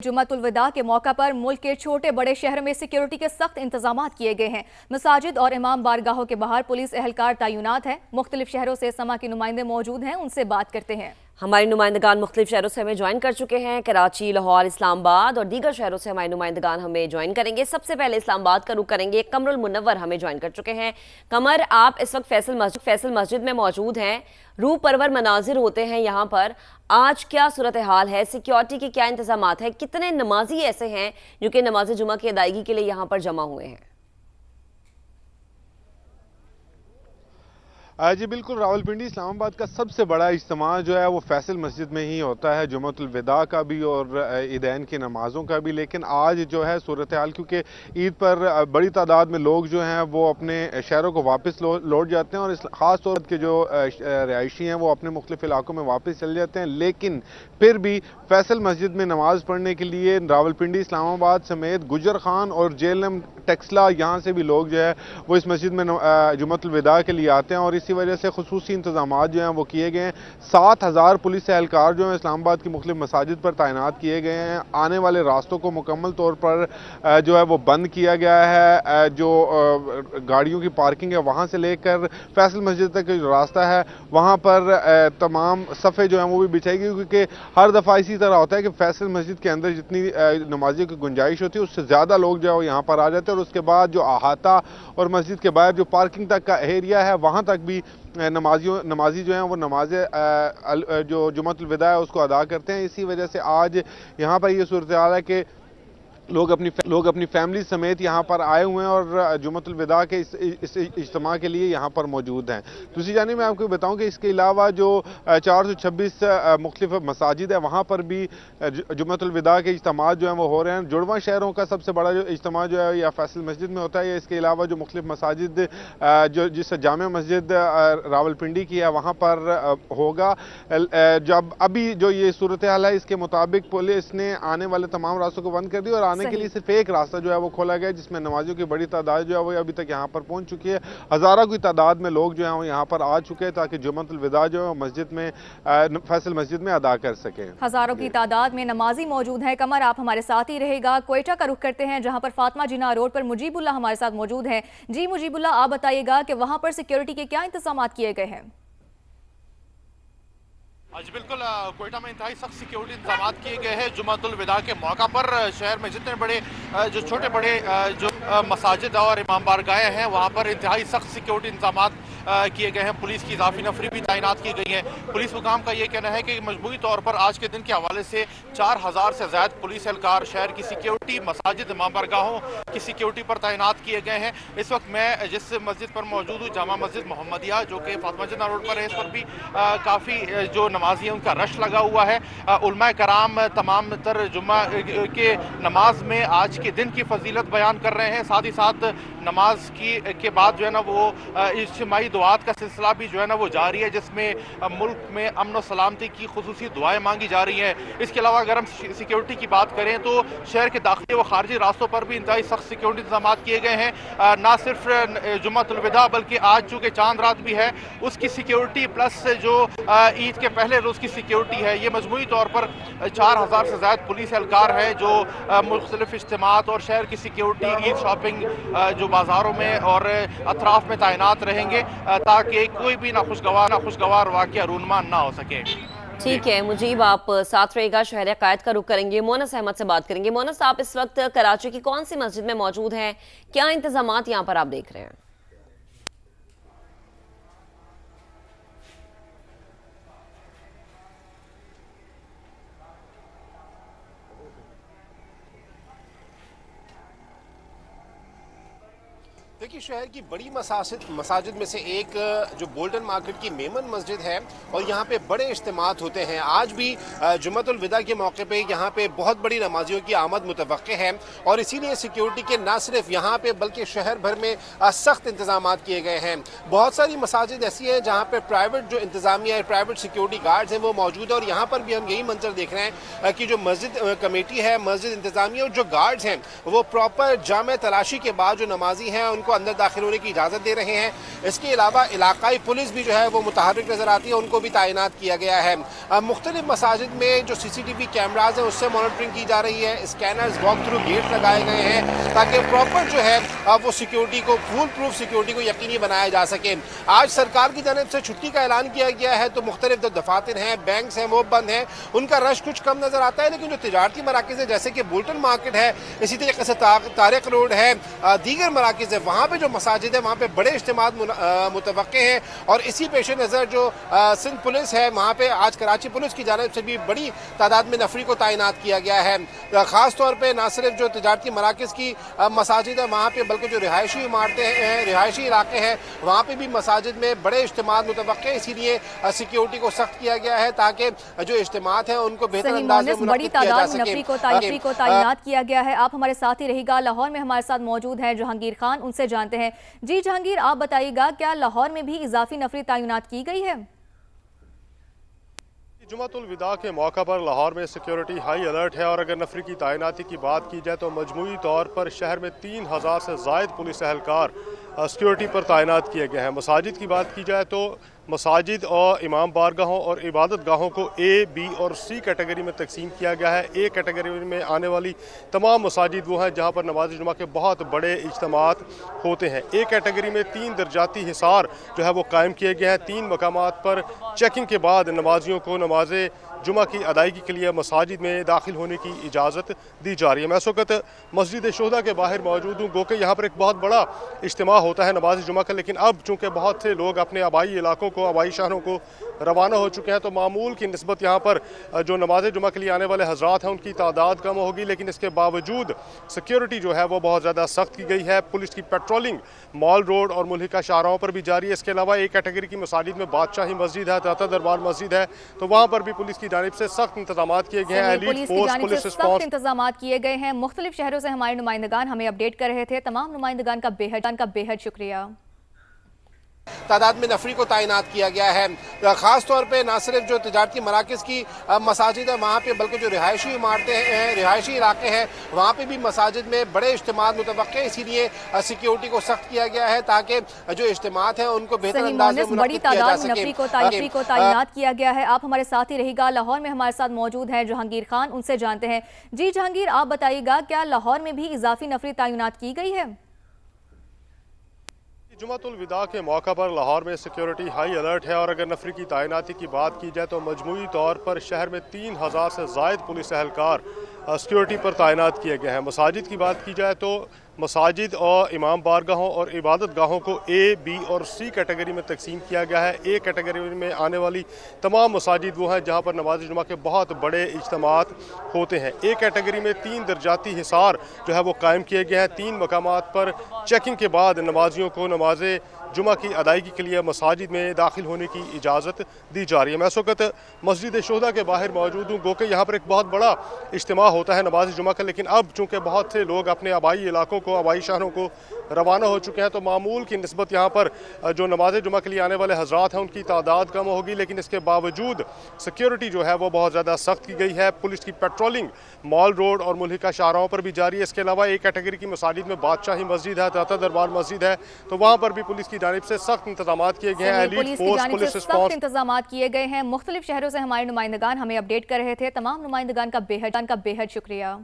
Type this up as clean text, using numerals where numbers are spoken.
जुम्मतुल विदा के मौका पर मुल्क के छोटे बड़े शहरों में सिक्योरिटी के सख्त इंतजाम किए गए हैं। मसाजिद और इमाम बारगाहों के बाहर पुलिस एहलकार तैनात है। मुख्तलिफ शहरों से समा के नुमाइंदे मौजूद हैं, उनसे बात करते हैं। हमारे नुमाइंदगान मुख्तलिफ शहरों से हमें ज्वाइन कर चुके हैं। कराची, लाहौर, इस्लामाबाद और दीगर शहरों से हमारे नुमाइंदगान हमें ज्वाइन करेंगे। सबसे पहले इस्लामाबाद का रुख करेंगे। कमरुल मुनव्वर हमें ज्वाइन कर चुके हैं। कमर, आप इस वक्त फैसल मस्जिद में मौजूद हैं। रूह परवर मनाजिर होते हैं यहाँ पर। आज क्या सूरत हाल है, सिक्योरिटी के क्या इंतजाम हैं, कितने नमाजी ऐसे हैं जो कि नमाज जुमा की अदायगी के लिए यहाँ पर जमा हुए हैं? जी बिल्कुल, रावलपिंडी इस्लामाबाद का सबसे बड़ा इज्तिमा जो है वो फैसल मस्जिद में ही होता है, जुम्मतुल विदा का भी और ईदैन की नमाज़ों का भी। लेकिन आज जो है सूरत हाल, क्योंकि ईद पर बड़ी तादाद में लोग जो हैं वो अपने शहरों को वापस लौट जाते हैं और ख़ास तौर के जो रिहायशी हैं वो अपने मुख्तलिफ इलाकों में वापस चले जाते हैं। लेकिन फिर भी फैसल मस्जिद में नमाज़ पढ़ने के लिए रावलपिंडी इस्लामाबाद समेत गुजर खान और जेलम टेक्सला यहाँ से भी लोग जो है वो इस मस्जिद में जुम्मतुल विदा के लिए आते हैं और इसी वजह से खुसूसी इंतजाम जो हैं वो किए गए हैं। 7000 पुलिस एहलकार जो हैं इस्लामाबाद की मुख्तलिफ मसाजिद पर तैनात किए गए हैं। आने वाले रास्तों को मुकम्मल तौर पर जो है वो बंद किया गया है। जो गाड़ियों की पार्किंग है वहाँ से लेकर फैसल मस्जिद तक जो रास्ता है वहाँ पर तमाम सफ़े जो हैं वो भी बिछाई गई, क्योंकि हर दफ़ा इसी तरह होता है कि फैसल मस्जिद के अंदर जितनी नमाजियों की गुंजाइश होती है उससे ज़्यादा लोग जो है यहाँ पर आ जाते हैं और उसके बाद जो अहाता और मस्जिद के बाहर जो पार्किंग तक का एरिया है वहाँ तक भी नमाजी जो हैं वो नमाज जो जुम्मतुल विदा है उसको अदा करते हैं। इसी वजह से आज यहाँ पर ये सूरत हाल है कि लोग अपनी फैमिली समेत यहाँ पर आए हुए हैं और जुम्मतुल विदा के इस इज्तिमा के लिए यहाँ पर मौजूद हैं। दूसरी जानिब मैं आपको बताऊँ कि इसके अलावा जो 426 मुख्तलिफ मसाजिद है वहाँ पर भी जुम्मतुल विदा के इज्तिमा जो हैं वो हो रहे हैं। जुड़वा शहरों का सबसे बड़ा जो इज्तिमा जो है या फैसल मस्जिद में होता है। इसके अलावा जो मुख्तलिफ मसाजिद जो जिस जामे मस्जिद रावलपिंडी की है वहाँ पर होगा। जब अभी जो ये सूरत हाल है इसके मुताबिक पुलिस ने आने वाले तमाम रास्तों को बंद कर दिया और के लिए सिर्फ एक रास्ता जो है वो खोला गया, जिसमें नमाजियों की बड़ी तादाद जो है वो अभी तक यहाँ पर पहुंच चुकी है। हजारों की तादाद में लोग जो है वो यहाँ पर आ चुके हैं ताकि जुम्मतुल विदा जो है मस्जिद में फैसल मस्जिद में अदा कर सके। हजारों की तादाद में नमाजी मौजूद है। कमर, आप हमारे साथ ही रहेगा। क्वेटा का रुख करते हैं जहाँ पर फातिमा जिन्ना रोड पर मुजीबुल्लाह हमारे साथ मौजूद है। जी मुजीबुल्लाह, आप बताइएगा कि वहाँ पर सिक्योरिटी के क्या इंतजाम किए गए हैं? जी बिल्कुल, क्वेटा में इंतहाई सख्त सिक्योरिटी इंतजाम किए गए हैं। जुम्मतुल विदा के मौका पर शहर में जितने बड़े जो छोटे बड़े जो मसाजिद और इमाम बारगाहें हैं वहाँ पर इंतहाई सख्त सिक्योरिटी इंतजाम किए गए हैं। पुलिस की इजाफी नफरी भी तैनात की गई है। पुलिस हुकाम का ये कहना है कि मजमूई तौर पर आज के दिन के हवाले से 4000 से ज़्यादा पुलिस एहलकार शहर की सिक्योरिटी, मसाजिद, इमाम बारगाहों की सिक्योरिटी पर तैनात किए गए हैं। इस वक्त मैं जिस मस्जिद पर मौजूद हूँ, जामा मस्जिद मोहम्मदिया, जो कि फातिमा जिन्ना रोड पर है, इस पर भी काफ़ी जो नमाजी हैं उनका रश लगा हुआ है। उलमा कराम तमाम तर जुम्मा के नमाज में आज के दिन की फजीलत बयान कर रहे हैं। साथ ही साथ नमाज के बाद जो है ना वो इज्तिमाई दुआत का सिलसिला भी जो है ना वो जारी है, जिसमें मुल्क में अमन और सलामती की खुसूसी दुआएं मांगी जा रही हैं। इसके अलावा अगर हम सिक्योरिटी की बात करें तो शहर के दाखिली व खारजी रास्तों पर भी इंतहाई सख्त सिक्योरिटी इंतजाम किए गए हैं। ना सिर्फ जुम्मतुल विदा बल्कि आज चूँकि चांद रात भी है उसकी सिक्योरिटी प्लस जो ईद के पहले रोज़ की सिक्योरिटी है, ये मजमूई तौर पर 4000 से ज़्यादा पुलिस एहलकार हैं जो मुख्तलिफ इज्तिमात और शहर की सिक्योरिटी, ईद शॉपिंग जो बाज़ारों में और अतराफ में तैनात रहेंगे ताकि कोई भी नाखुशगवार वाक़या रूनुमा ना हो सके। ठीक है मुजीब, आप साथ रहेगा। शहर कायद का रुख करेंगे। मोनस अहमद से बात करेंगे। मोनस, आप इस वक्त कराची की कौन सी मस्जिद में मौजूद हैं, क्या इंतजाम यहाँ पर आप देख रहे हैं? देखिए, शहर की बड़ी मसाजिद में से एक जो बोल्टन मार्केट की मेमन मस्जिद है और यहाँ पे बड़े इज्तिमात होते हैं। आज भी जुम्मतुल विदा के मौके पे यहाँ पे बहुत बड़ी नमाजियों की आमद मुतवक्के है और इसीलिए सिक्योरिटी के ना सिर्फ यहाँ पे बल्कि शहर भर में सख्त इंतजाम किए गए हैं। बहुत सारी मसाजिद ऐसी हैं जहाँ पे प्राइवेट जो इंतजामिया है, प्राइवेट सिक्योरिटी गार्ड्स हैं वो मौजूद है और यहाँ पर भी हम यही मंजर देख रहे हैं कि जो मस्जिद कमेटी है, मस्जिद इंतजामिया और जो गार्ड्स हैं वो प्रॉपर जामे तलाशी के बाद जो नमाजी हैं उनको अंदर दाखिल होने की इजाज़त दे रहे हैं। इसके अलावा इलाकाई पुलिस भी जो है वो मुतहर्रिक नज़र आती है, उनको भी तैनात किया गया है। मुख्तलिफ मसाजिद में जो CCTV कैमराज हैं उससे मॉनिटरिंग की जा रही है, स्कैनर्स, वॉक थ्रू गेट लगाए गए हैं ताकि प्रॉपर जो है वो सिक्योरिटी को, फुल प्रूफ सिक्योरिटी को यकीनी बनाया जा सके। आज सरकार की जानिब से छुट्टी का ऐलान किया गया है, तो मुख्तलिफ जो दफातर हैं, बैंक्स हैं, वो बंद हैं, उनका रश कुछ कम नज़र आता है। लेकिन जो तिजारती मराकिज़ है जैसे कि बुल्टन मार्केट है, इसी तरीके से तारिक रोड है, दीगर मराकिज़ है, वहाँ पे जो मसाजिद है वहाँ पे बड़े इज्तिमात मुतवक्के हैं। और इसी पेश नज़र जो सिंध पुलिस है वहाँ पे आज कराची पुलिस की जानिब से भी बड़ी तादाद में नफरी को तैनात किया गया है। ख़ास तौर पर न सिर्फ जो तिजारती मराकिज़ की मसाजिद है वहाँ पे, बल्कि जो रिहायशी इमारतें हैं, रिहायशी इलाके हैं, वहाँ पे भी मसाजिद में बड़े इज्तिमात मुतवक्के, इसीलिए सिक्योरिटी को सख्त किया गया है ताकि जो इज्तिमात हैं उनको बेहतर अंदाज में बड़ी तादाद में नफरी को तैनात किया गया है। आप हमारे साथ ही रहिएगा। लाहौर में हमारे साथ मौजूद हैं जहांगीर खान, उनसे जानते हैं। जी जहांगीर, आप बताइएगा क्या लाहौर में भी इजाफी नफरी तैनात की गई है? जुमातुल विदा के मौका पर लाहौर में सिक्योरिटी हाई अलर्ट है और अगर नफरी की तैनाती की बात की जाए तो मजमूई तौर पर शहर में 3000 से ज़ायद पुलिस एहलकार सिक्योरिटी पर तैनात किए गए हैं। मसाजिद की बात की जाए तो मसाजिद और इमाम बारगाहों और इबादत गाहों को A, B और C कैटेगरी में तकसीम किया गया है। A कैटेगरी में आने वाली तमाम मसाजिद वो हैं जहाँ पर नमाज जुमा के बहुत बड़े इज्तिमात होते हैं। A कैटेगरी में 3 दर्जाती हिसार जो है वो कायम किए गए हैं। 3 मकामात पर चेकिंग के बाद नमाजियों को नमाज जुमा की अदायगी के लिए मसाजिद में दाखिल होने की इजाज़त दी जा रही है। मैं इस वक्त मस्जिद शोहदा के बाहर मौजूद हूँ, गो के यहाँ पर एक बहुत बड़ा इज्तिमा होता है नमाज जुमा का, लेकिन अब चूँकि बहुत से लोग अपने आबाई इलाकों को, आबाई शहरों को रवाना हो चुके हैं तो मामूल की निस्बत यहाँ पर जो नमाज जुमा के लिए आने वाले हजरात हैं उनकी तादाद कम होगी। लेकिन इसके बावजूद सिक्योरिटी जो है वो बहुत ज़्यादा सख्त की गई है। पुलिस की पेट्रोलिंग मॉल रोड और मुल्हिका शाहराहों पर भी जारी है। इसके अलावा एक कैटेगरी की मसाजिद में बादशाही मस्जिद है, ताता दरबार मस्जिद है, तो वहाँ पर भी पुलिस की जानिब से सख्त इंतजाम किए गए हैं। सख्त इंतजाम किए गए हैं। मुख्तलिफ शहरों से हमारे नुमाइंदगान हमें अपडेट कर रहे थे। तमाम नुमाइंदगान का बेहद शुक्रिया। तादाद में नफरी को तैनात किया गया है। ख़ास तौर पे न सिर्फ जो तिजारती मराकिज़ की मसाजिद है वहाँ पे, बल्कि जो रिहायशी इमारतें हैं, रिहायशी इलाके हैं, वहाँ पे भी मसाजिद में बड़े इज्तिमात मुतवक्के, इसीलिए सिक्योरिटी को सख्त किया गया है ताकि जो इज्तिमात हैं उनको बेहतर अंदाज में बड़ी तादाद में नफरी को तैनात किया गया है। आप हमारे साथ ही रहिएगा। लाहौर में हमारे साथ मौजूद हैं जहांगीर खान, उनसे जानते हैं। जी जहांगीर, आप बताइएगा क्या लाहौर में भी इजाफी नफरी तैनात की गई है? जुमातुल विदा के मौका पर लाहौर में सिक्योरिटी हाई अलर्ट है और अगर नफरी की तैनाती की बात की जाए तो मजमूई तौर पर शहर में 3000 से ज़ायद पुलिस एहलकार सिक्योरिटी पर तैनात किए गए हैं। मसाजिद की बात की जाए तो मसाजिद और इमाम बारगाहों और इबादत गाहों को A, B और C कैटेगरी में तकसीम किया गया है। A कैटेगरी में आने वाली तमाम मसाजिद वो हैं जहाँ पर नमाज जुमा के बहुत बड़े इज्तिमात होते हैं। A कैटेगरी में 3 दर्जाती हिसार जो है वो कायम किए गए हैं। 3 मकामात पर चेकिंग के बाद नमाजियों को नमाज जुमा की अदायगी के लिए मसाजिद में दाखिल होने की इजाज़त दी जा रही है। मैं इस वक्त मस्जिद शोहदा के बाहर मौजूद हूँ, गो के यहाँ पर एक बहुत बड़ा इज्तिमा होता है नमाज जुमा का, लेकिन अब चूँकि बहुत से लोग अपने आबाई इलाकों को, आबाई शहरों को रवाना हो चुके हैं तो मामूल की निस्बत यहाँ पर जो नमाज जुमा के लिए आने वाले हजरात हैं उनकी तादाद कम होगी। लेकिन इसके बावजूद सिक्योरिटी जो है वो बहुत ज़्यादा सख्त की गई है। पुलिस की पेट्रोलिंग मॉल रोड और मुल्हिका शाहराहों पर भी जारी है। इसके अलावा एक कैटेगरी की मसाजिद में बादशाही मस्जिद है, ताता दरबार मस्जिद है, तो वहाँ पर भी पुलिस की जानिब से सख्त इंतजाम किए गए हैं। सख्त इंतजाम किए गए हैं। मुख्तलिफ शहरों से हमारे नुमाइंदगान हमें अपडेट कर रहे थे। तमाम नुमाइंदगान का बेहद शुक्रिया।